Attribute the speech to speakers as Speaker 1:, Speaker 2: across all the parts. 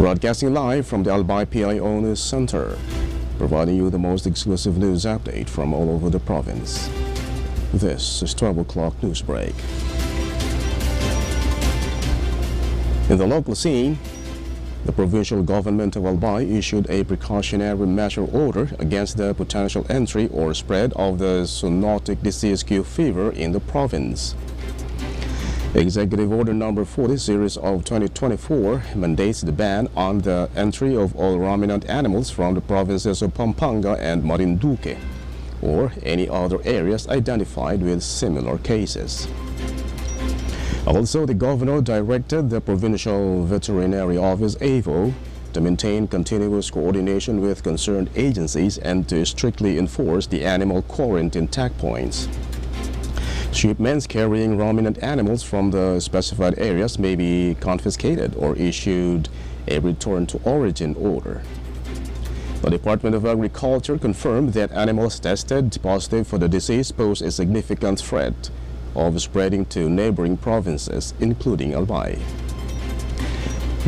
Speaker 1: Broadcasting live from the Albay PIO News Center, providing you the most exclusive news update from all over the province. This is 12 o'clock Newsbreak. In the local scene, the provincial government of Albay issued a precautionary measure order against the potential entry or spread of the zoonotic disease Q fever in the province. Executive Order Number 40 Series of 2024 mandates the ban on the entry of all ruminant animals from the provinces of Pampanga and Marinduque, or any other areas identified with similar cases. Also, the governor directed the Provincial Veterinary Office AVO to maintain continuous coordination with concerned agencies and to strictly enforce the animal quarantine checkpoints. Shipments carrying ruminant animals from the specified areas may be confiscated or issued a return to origin order. The Department of Agriculture confirmed that animals tested positive for the disease pose a significant threat of spreading to neighboring provinces, including Albay.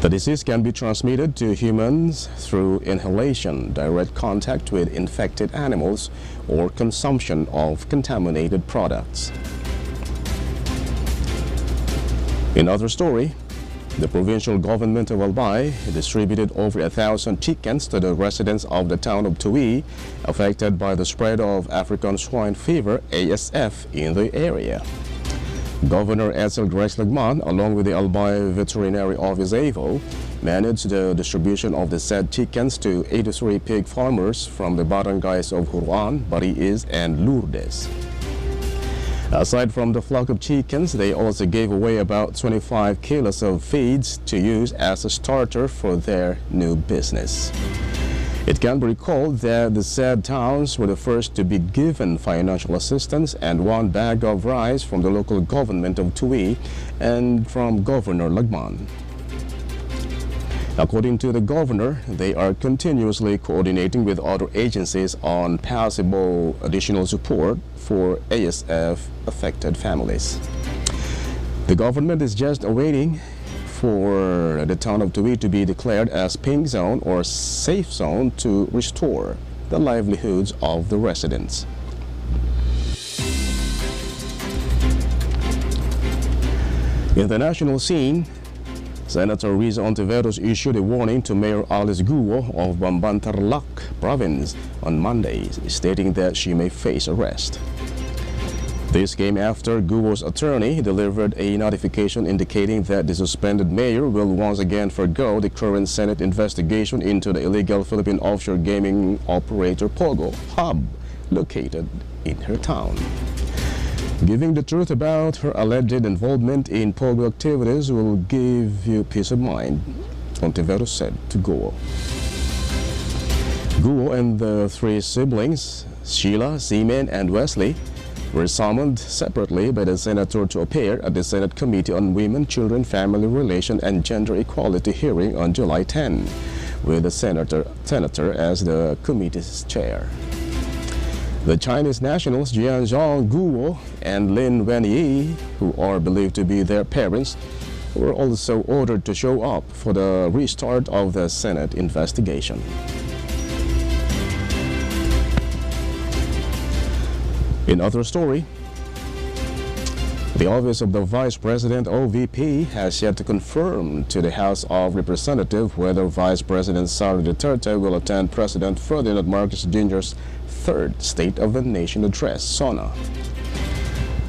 Speaker 1: The disease can be transmitted to humans through inhalation, direct contact with infected animals, or consumption of contaminated products. In other story, the provincial government of Albay distributed over 1,000 chickens to the residents of the town of Tui affected by the spread of African swine fever ASF in the area. Governor Edsel Lagman, along with the Albay Veterinary Office AVO, managed the distribution of the said chickens to 83 pig farmers from the barangays of Huruan, Bariis, and Lourdes. Aside from the flock of chickens, they also gave away about 25 kilos of feeds to use as a starter for their new business. It can be recalled that the said towns were the first to be given financial assistance and 1 bag of rice from the local government of Tui and from Governor Lagman. According to the governor, they are continuously coordinating with other agencies on possible additional support for ASF-affected families. The government is just awaiting for the town of Tui to be declared as pink zone or safe zone to restore the livelihoods of the residents. In the national scene, Senator Riza Ontiveros issued a warning to Mayor Alice Guo of Bamban-Tarlac province on Monday, stating that she may face arrest. This came after Guo's attorney delivered a notification indicating that the suspended mayor will once again forgo the current Senate investigation into the illegal Philippine offshore gaming operator Pogo Hub located in her town. Giving the truth about her alleged involvement in Pogo activities will give you peace of mind, Ontiveros said to Guo. Guo and the 3 siblings, Sheila, Seaman, and Wesley, were summoned separately by the senator to appear at the Senate Committee on Women, Children, Family Relations, and Gender Equality hearing on July 10, with the senator as the committee's chair. The Chinese nationals Jianzhong Guo and Lin Wenyi, who are believed to be their parents, were also ordered to show up for the restart of the Senate investigation. In other story, the Office of the Vice President OVP has yet to confirm to the House of Representatives whether Vice President Sara Duterte will attend President Ferdinand Marcos Jr.'s 3rd State of the Nation address, SONA.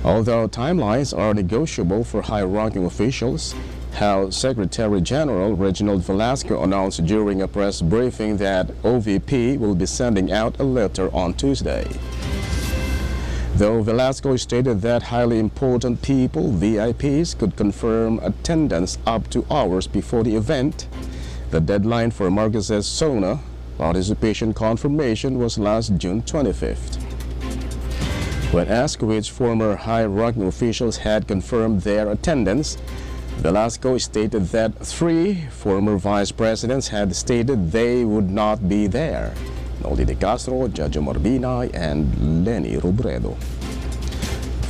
Speaker 1: Although timelines are negotiable for high-ranking officials, House Secretary General Reginald Velasco announced during a press briefing that OVP will be sending out a letter on Tuesday. Though Velasco stated that highly important people, VIPs, could confirm attendance up to hours before the event, the deadline for Marcos's SONA participation confirmation was last June 25th. When asked which former high-ranking officials had confirmed their attendance, Velasco stated that 3 former vice presidents had stated they would not be there: Noli de Castro, Jojo Marbinay, and Leni Robredo.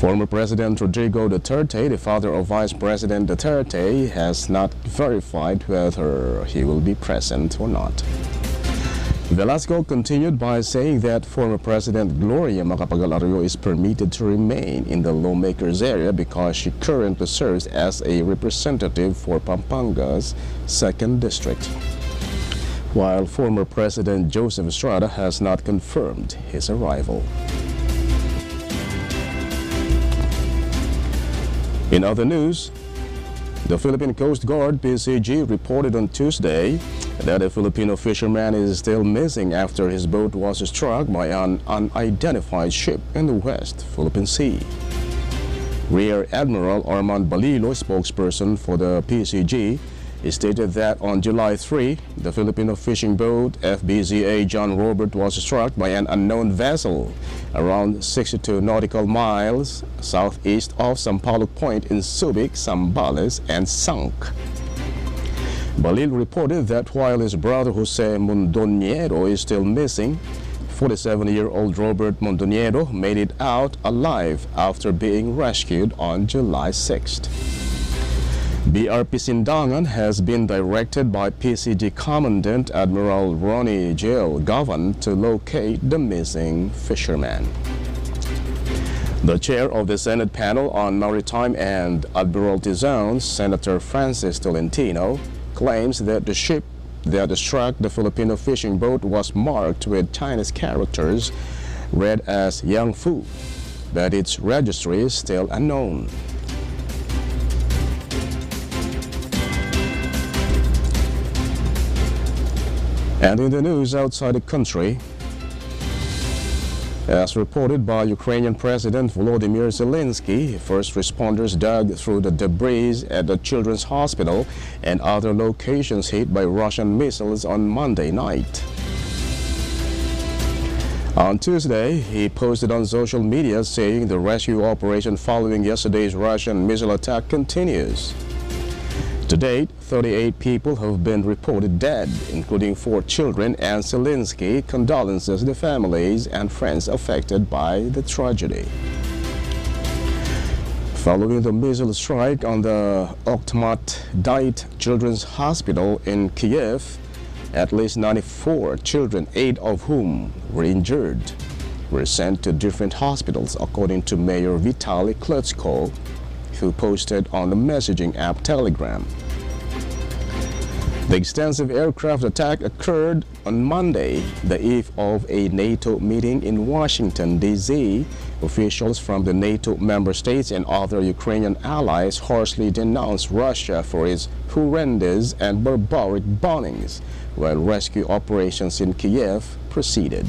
Speaker 1: Former President Rodrigo Duterte, the father of Vice President Duterte, has not verified whether he will be present or not. Velasco continued by saying that former President Gloria Macapagal-Arroyo is permitted to remain in the lawmakers area because she currently serves as a representative for Pampanga's 2nd District, while former President Joseph Estrada has not confirmed his arrival. In other news, the Philippine Coast Guard PCG reported on Tuesday that a Filipino fisherman is still missing after his boat was struck by an unidentified ship in the West Philippine Sea. Rear Admiral Armand Balilo, spokesperson for the PCG, stated that on July 3, the Filipino fishing boat FBZA John Robert was struck by an unknown vessel around 62 nautical miles southeast of Sampaloc Point in Subic, Zambales, and sunk. Balil reported that while his brother Jose Mondoñedo is still missing, 47-year-old Robert Mondoñedo made it out alive after being rescued on July 6th. BRP Sindangan has been directed by PCG Commandant Admiral Ronnie Jill Govan to locate the missing fisherman. The chair of the Senate panel on Maritime and Admiralty Zones, Senator Francis Tolentino, claims that the ship that struck the Filipino fishing boat was marked with Chinese characters read as Yang Fu, but its registry is still unknown. And in the news outside the country, as reported by Ukrainian President Volodymyr Zelensky, first responders dug through the debris at the Children's Hospital and other locations hit by Russian missiles on Monday night. On Tuesday, he posted on social media saying the rescue operation following yesterday's Russian missile attack continues. To date, 38 people have been reported dead, including 4 children, and Zelensky condolences the families and friends affected by the tragedy. Following the missile strike on the Okhmat Children's Hospital in Kiev, at least 94 children, 8 of whom were injured, were sent to different hospitals, according to Mayor Vitaly Klitschko, who posted on the messaging app Telegram. The extensive aircraft attack occurred on Monday, the eve of a NATO meeting in Washington, D.C. Officials from the NATO member states and other Ukrainian allies harshly denounced Russia for its horrendous and barbaric bombings, while rescue operations in Kiev proceeded.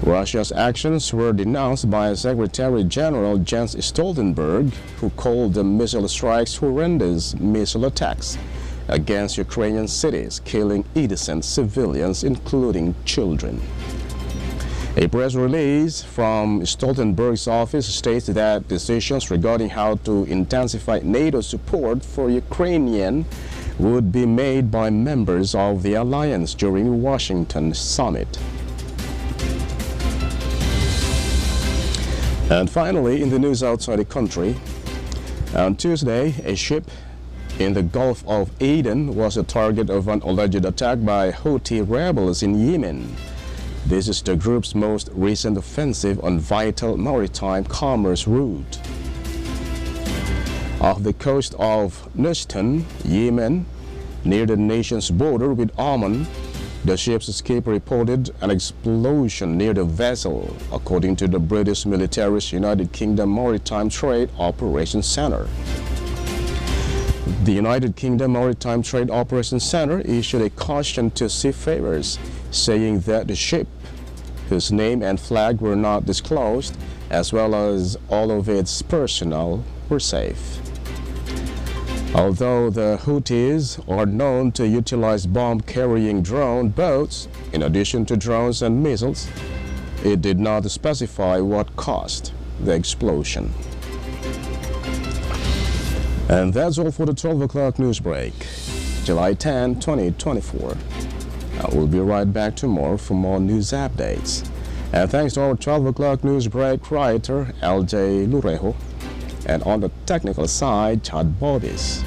Speaker 1: Russia's actions were denounced by Secretary General Jens Stoltenberg, who called the missile strikes horrendous missile attacks against Ukrainian cities, killing innocent civilians, including children. A press release from Stoltenberg's office states that decisions regarding how to intensify NATO support for Ukraine would be made by members of the alliance during the Washington summit. And finally, in the news outside the country, on Tuesday, a ship in the Gulf of Aden was a target of an alleged attack by Houthi rebels in Yemen. This is the group's most recent offensive on vital maritime commerce route. Off the coast of Nustan, Yemen, near the nation's border with Oman, the ship's skipper reported an explosion near the vessel, according to the British military's United Kingdom Maritime Trade Operations Center. The United Kingdom Maritime Trade Operations Center issued a caution to seafarers, saying that the ship, whose name and flag were not disclosed, as well as all of its personnel, were safe. Although the Houthis are known to utilize bomb-carrying drone boats, in addition to drones and missiles, it did not specify what caused the explosion. And that's all for the 12 o'clock news break, July 10, 2024. I will be right back tomorrow for more news updates. And thanks to our 12 o'clock news break writer, LJ Lurejo. And on the technical side, Chad Bobis.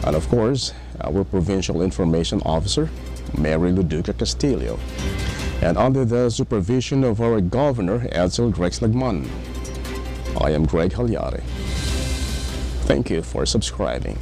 Speaker 1: And of course, our Provincial Information Officer, Mary Luduca Castillo. And under the supervision of our Governor, Edsel Drexlagman. I am Greg Hallare. Thank you for subscribing.